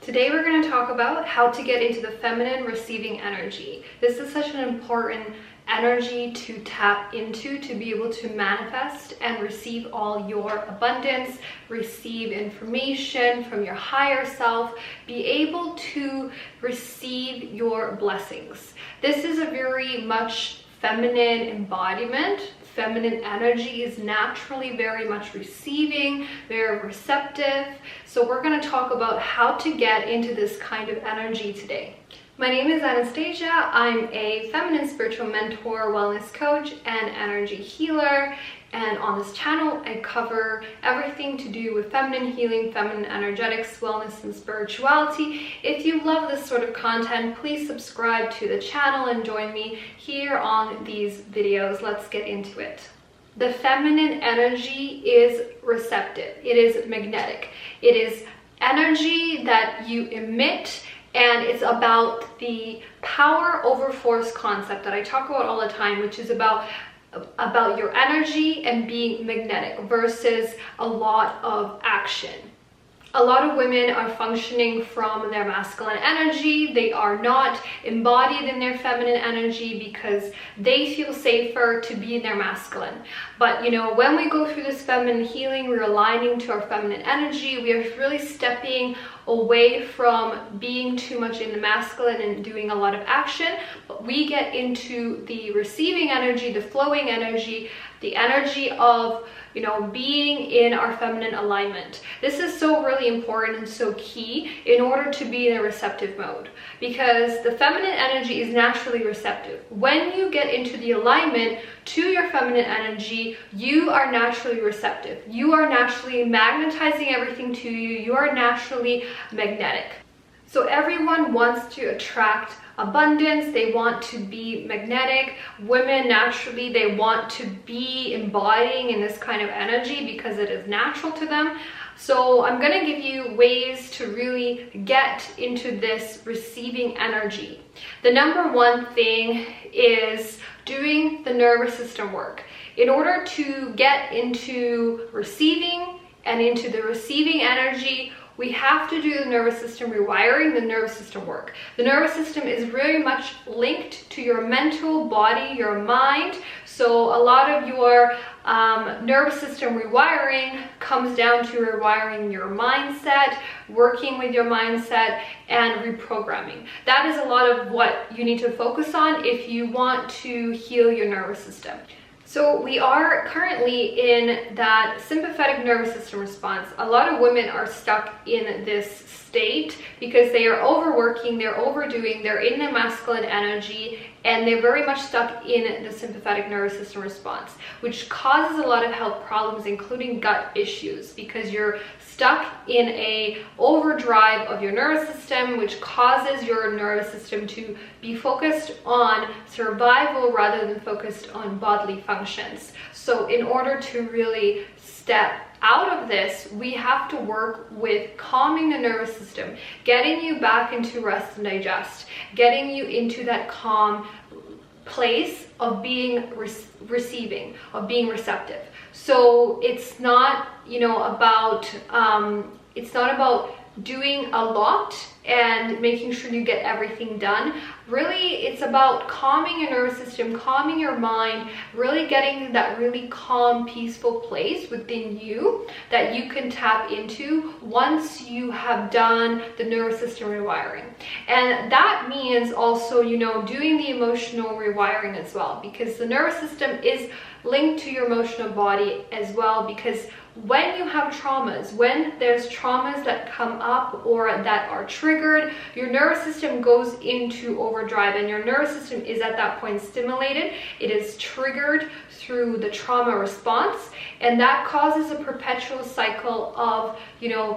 Today we're going to talk about how to get into the feminine receiving energy. This is such an important energy to tap into to be able to manifest and receive all your abundance, receive information from your higher self, be able to receive your blessings. This is a very much feminine embodiment. Feminine energy is naturally very much receiving, very receptive. So we're going to talk about how to get into this kind of energy today. My name is Anastasia. I'm a feminine spiritual mentor, wellness coach, and energy healer. And on this channel, I cover everything to do with feminine healing, feminine energetics, wellness, and spirituality. If you love this sort of content, please subscribe to the channel and join me here on these videos. Let's get into it. The feminine energy is receptive. It is magnetic. It is energy that you emit, and it's about the power over force concept that I talk about all the time, which is about your energy and being magnetic versus a lot of action. A lot of women are functioning from their masculine energy. They are not embodied in their feminine energy because they feel safer to be in their masculine. But when we go through this feminine healing, we're aligning to our feminine energy. We are really stepping away from being too much in the masculine and doing a lot of action, but we get into the receiving energy, the flowing energy, the energy of being in our feminine alignment. This is so really important and so key in order to be in a receptive mode, because the feminine energy is naturally receptive. When you get into the alignment to your feminine energy, you are naturally receptive. You are naturally magnetizing everything to you. You are naturally magnetic. So everyone wants to attract abundance. They want to be magnetic. Women naturally, they want to be embodying in this kind of energy because it is natural to them. So I'm going to give you ways to really get into this receiving energy. The number one thing is doing the nervous system work. In order to get into receiving and into the receiving energy, we have to do the nervous system rewiring, the nervous system work. The nervous system is very much linked to your mental body, your mind. So a lot of your nervous system rewiring comes down to rewiring your mindset, working with your mindset, and reprogramming. That is a lot of what you need to focus on if you want to heal your nervous system. So we are currently in that sympathetic nervous system response. A lot of women are stuck in this state because they are overworking, they're overdoing, they're in the masculine energy, and they're very much stuck in the sympathetic nervous system response, which causes a lot of health problems, including gut issues, because you're stuck in a overdrive of your nervous system, which causes your nervous system to be focused on survival rather than focused on bodily functions. So in order to really step out of this, we have to work with calming the nervous system, getting you back into rest and digest, getting you into that calm place of being receiving, of being receptive. So it's not, it's not about doing a lot and making sure you get everything done. Really, it's about calming your nervous system, calming your mind, really getting that really calm, peaceful place within you that you can tap into once you have done the nervous system rewiring. And that means also, doing the emotional rewiring as well, because the nervous system is linked to your emotional body as well, because when you have traumas, when there's traumas that come up or that are triggered, your nervous system goes into overdrive, and your nervous system is at that point stimulated. It is triggered through the trauma response, and that causes a perpetual cycle of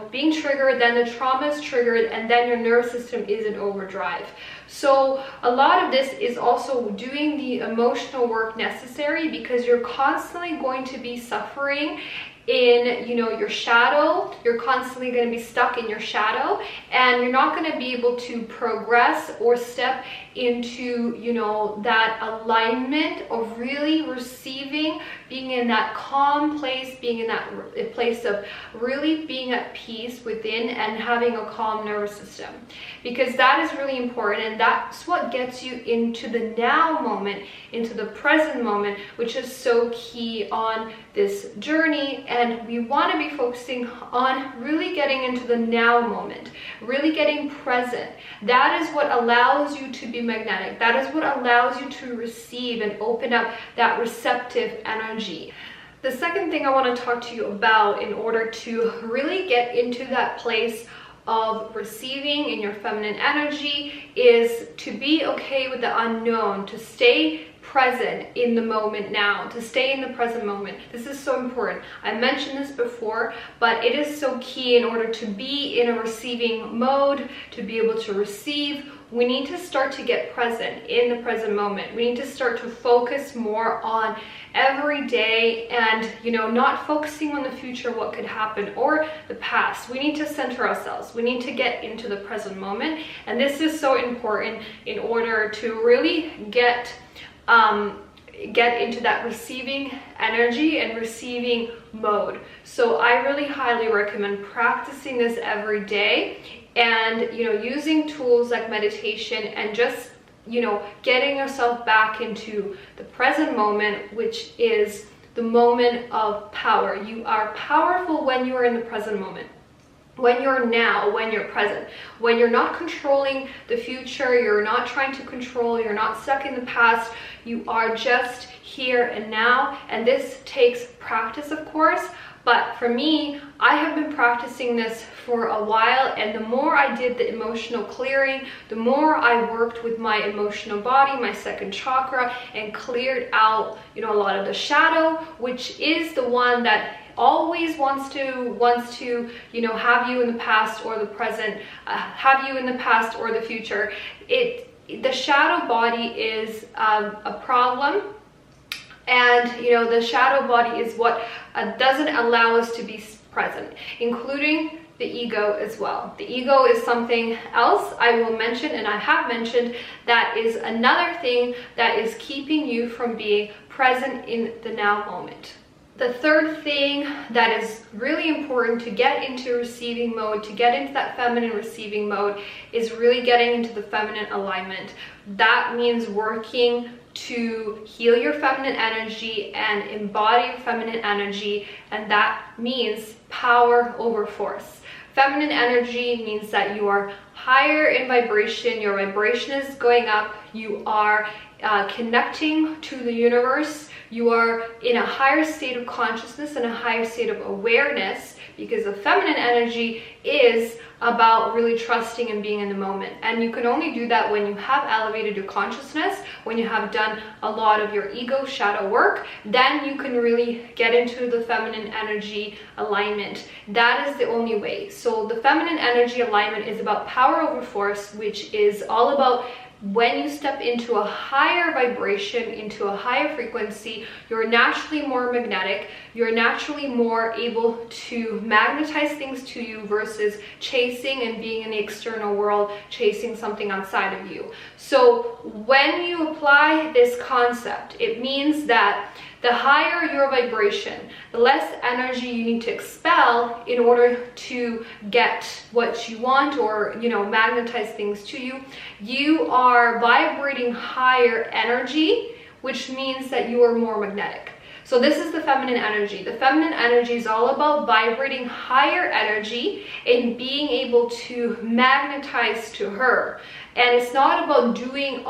being triggered, then the trauma is triggered, and then your nervous system is in overdrive. So a lot of this is also doing the emotional work necessary, because you're constantly going to be suffering in, you know, your shadow. You're constantly going to be stuck in your shadow, and you're not going to be able to progress or step into, you know, that alignment of really receiving, being in that calm place, being in that place of really being at peace within and having a calm nervous system, because that is really important, and that's what gets you into the now moment, into the present moment, which is so key on this journey. And we want to be focusing on really getting into the now moment, really getting present. That is what allows you to be magnetic. That is what allows you to receive and open up that receptive energy. The second thing I want to talk to you about in order to really get into that place of receiving in your feminine energy is to be okay with the unknown, to stay present in the moment now, to stay in the present moment. This is so important. I mentioned this before, but it is so key in order to be in a receiving mode, to be able to receive. We need to start to get present in the present moment. We need to start to focus more on every day and, you know, not focusing on the future, what could happen, or the past. We need to center ourselves. We need to get into the present moment. And this is so important in order to really get into that receiving energy and receiving mode. So I really highly recommend practicing this every day, and, you know, using tools like meditation and just, you know, getting yourself back into the present moment, which is the moment of power. You are powerful when you are in the present moment. When you're now, when you're present, when you're not controlling the future, you're not trying to control, you're not stuck in the past, you are just here and now. And this takes practice, of course, but for me, I have been practicing this for a while, and the more I did the emotional clearing, the more I worked with my emotional body, my second chakra, and cleared out, you know, a lot of the shadow, which is the one that always wants to, you know, have you in the past or the present, have you in the past or the future. The shadow body is a problem, and, you know, the shadow body is what doesn't allow us to be present, including the ego as well. The ego is something else I will mention, and I have mentioned, that is another thing that is keeping you from being present in the now moment. The third thing that is really important to get into receiving mode, to get into that feminine receiving mode, is really getting into the feminine alignment. That means working to heal your feminine energy and embody your feminine energy, and that means power over force. Feminine energy means that you are higher in vibration, your vibration is going up, you are connecting to the universe, you are in a higher state of consciousness and a higher state of awareness, because the feminine energy is about really trusting and being in the moment. And you can only do that when you have elevated your consciousness, when you have done a lot of your ego shadow work. Then you can really get into the feminine energy alignment. That is the only way. So the feminine energy alignment is about power over force, which is all about when you step into a higher vibration, into a higher frequency, you're naturally more magnetic, you're naturally more able to magnetize things to you versus chasing and being in the external world, chasing something outside of you. So when you apply this concept, it means that the higher your vibration, the less energy you need to expel in order to get what you want, or, you know, magnetize things to you. You are vibrating higher energy, which means that you are more magnetic. So this is the feminine energy. The feminine energy is all about vibrating higher energy and being able to magnetize to her. And it's not about doing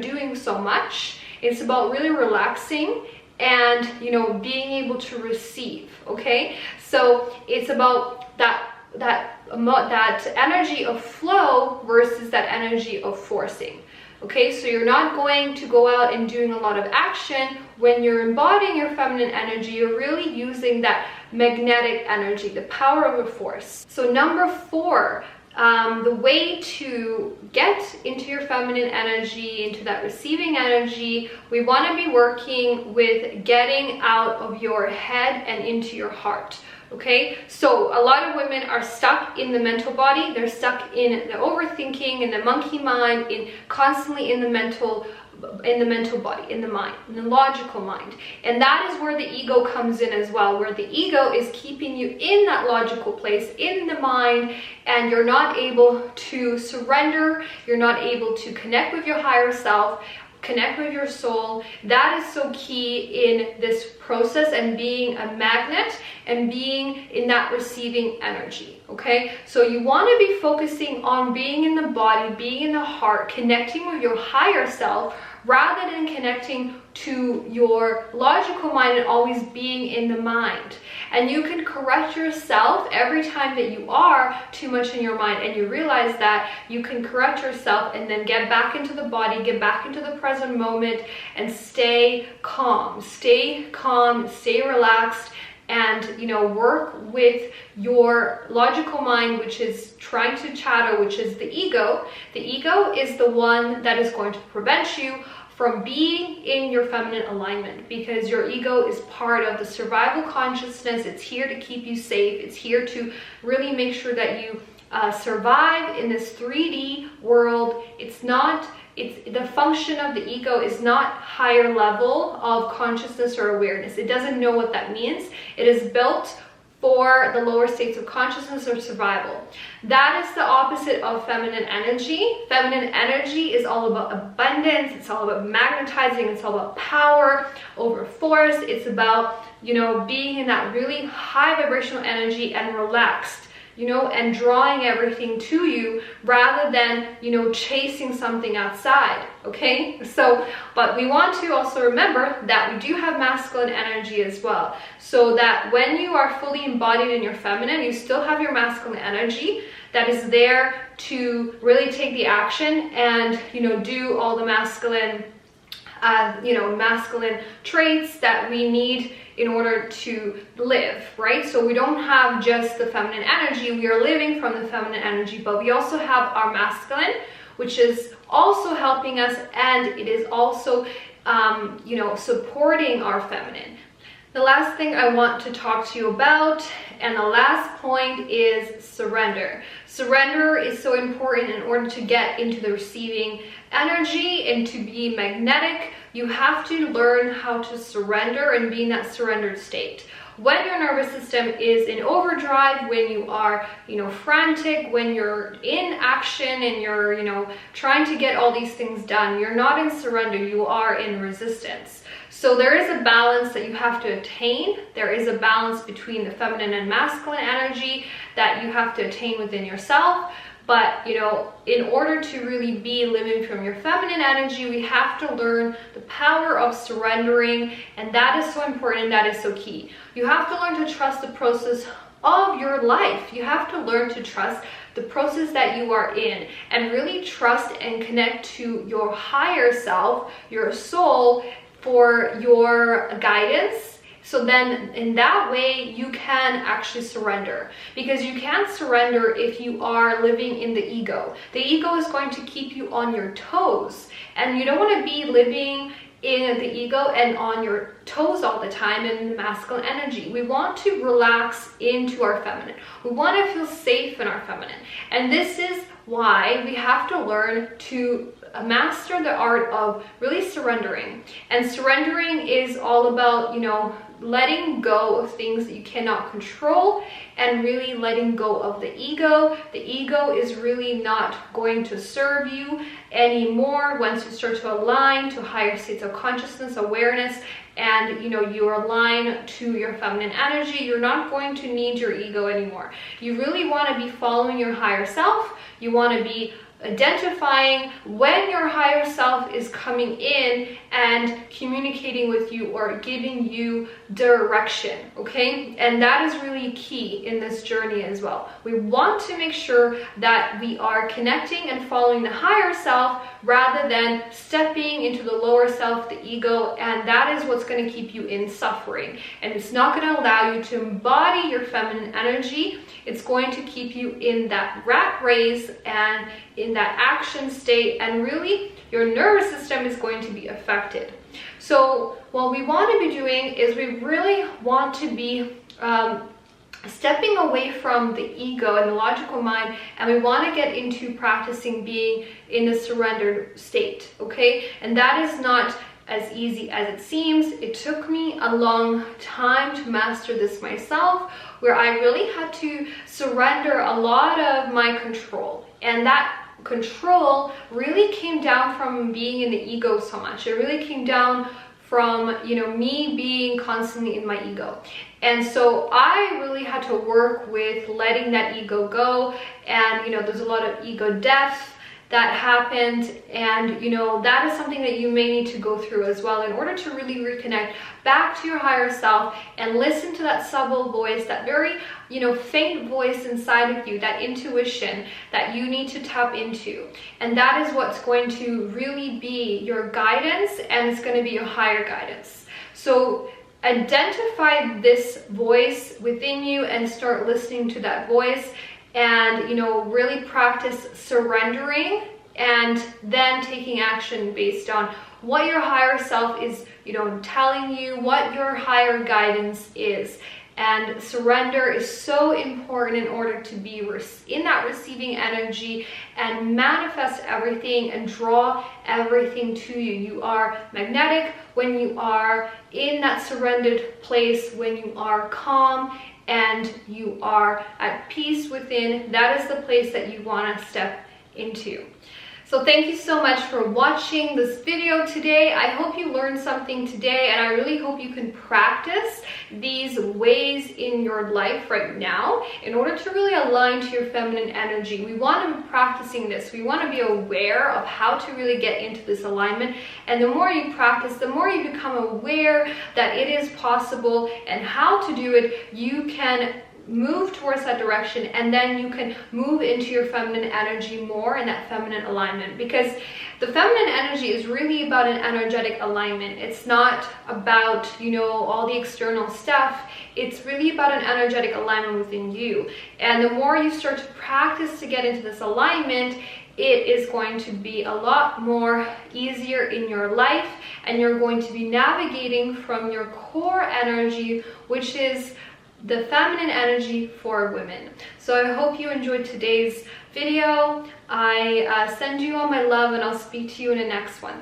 doing so much. It's about really relaxing and, you know, being able to receive. Okay, so it's about that energy of flow versus that energy of forcing. Okay, so you're not going to go out and doing a lot of action. When you're embodying your feminine energy, you're really using that magnetic energy, the power of a force. So number 4 The way to get into your feminine energy, into that receiving energy, we want to be working with getting out of your head and into your heart. Okay, so a lot of women are stuck in the mental body. They're stuck in the overthinking, in the monkey mind, constantly in the mental body, in the mind, in the logical mind. And that is where the ego comes in as well, where the ego is keeping you in that logical place, in the mind, and you're not able to surrender, you're not able to connect with your higher self, connect with your soul. That is so key in this process, and being a magnet and being in that receiving energy. Okay, so you want to be focusing on being in the body, being in the heart, connecting with your higher self, rather than connecting to your logical mind and always being in the mind. And you can correct yourself every time that you are too much in your mind, and you realize that you can correct yourself and then get back into the body, get back into the present moment, and stay calm, stay relaxed, and work with your logical mind, which is trying to chatter, which is the ego. The ego is the one that is going to prevent you from being in your feminine alignment, because your ego is part of the survival consciousness. It's here to keep you safe. It's here to really make sure that you survive in this 3D world. The function of the ego is not higher level of consciousness or awareness. It doesn't know what that means. It is built for the lower states of consciousness or survival. That is the opposite of feminine energy. Feminine energy is all about abundance. It's all about magnetizing. It's all about power over force. It's about, being in that really high vibrational energy and relaxed, and drawing everything to you, rather than, chasing something outside. Okay, so, but we want to also remember that we do have masculine energy as well, so that when you are fully embodied in your feminine, you still have your masculine energy that is there to really take the action and, do all the masculine masculine traits that we need in order to live, right? So we don't have just the feminine energy, we are living from the feminine energy, but we also have our masculine, which is also helping us, and it is also, supporting our feminine. The last thing I want to talk to you about, and the last point, is surrender. Surrender is so important in order to get into the receiving energy and to be magnetic. You have to learn how to surrender and be in that surrendered state. When your nervous system is in overdrive, when you are, frantic, when you're in action and you're, trying to get all these things done, you're not in surrender, you are in resistance. So there is a balance that you have to attain. There is a balance between the feminine and masculine energy that you have to attain within yourself. But, in order to really be living from your feminine energy, we have to learn the power of surrendering. And that is so important, and that is so key. You have to learn to trust the process of your life. You have to learn to trust the process that you are in, and really trust and connect to your higher self, your soul, for your guidance. So then in that way you can actually surrender, because you can't surrender if you are living in the ego. The ego is going to keep you on your toes, and you don't want to be living in the ego and on your toes all the time in the masculine energy. We want to relax into our feminine. We want to feel safe in our feminine. And this is why we have to learn to master the art of really surrendering. And surrendering is all about, letting go of things that you cannot control, and really letting go of the ego. The ego is really not going to serve you anymore once you start to align to higher states of consciousness, awareness, and you align to your feminine energy. You're not going to need your ego anymore. You really want to be following your higher self. You want to be identifying when your higher self is coming in and communicating with you, or giving you direction, okay? And that is really key in this journey as well. We want to make sure that we are connecting and following the higher self rather than stepping into the lower self, the ego, and that is what's going to keep you in suffering. And it's not going to allow you to embody your feminine energy. It's going to keep you in that rat race and in that action state, and really your nervous system is going to be affected. So what we want to be doing is we really want to be stepping away from the ego and the logical mind, and we want to get into practicing being in the surrendered state, okay? And that is not as easy as it seems. It took me a long time to master this myself, where I really had to surrender a lot of my control, and that control really came down from being in the ego so much. It really came down from, you know, me being constantly in my ego. And so I really had to work with letting that ego go. And, you know, there's a lot of ego death that happened, and you know, that is something that you may need to go through as well in order to really reconnect back to your higher self and listen to that subtle voice, that very, you know, faint voice inside of you, that intuition that you need to tap into. And that is what's going to really be your guidance, and it's going to be your higher guidance. So identify this voice within you and start listening to that voice, and, you know, really practice surrendering and then taking action based on what your higher self is, you know, telling you, what your higher guidance is. And surrender is so important in order to be in that receiving energy and manifest everything and draw everything to you. You are magnetic when you are in that surrendered place, when you are calm and you are at peace within. That is the place that you want to step into. So thank you so much for watching this video today. I hope you learned something today, and I really hope you can practice these ways in your life right now in order to really align to your feminine energy. We want to be practicing this. We want to be aware of how to really get into this alignment. And the more you practice, the more you become aware that it is possible and how to do it, you can move towards that direction, and then you can move into your feminine energy more in that feminine alignment, because the feminine energy is really about an energetic alignment. It's not about, you know, all the external stuff. It's really about an energetic alignment within you. And the more you start to practice to get into this alignment, it is going to be a lot more easier in your life, and you're going to be navigating from your core energy, which is the feminine energy for women. So I hope you enjoyed today's video. I send you all my love, and I'll speak to you in the next one.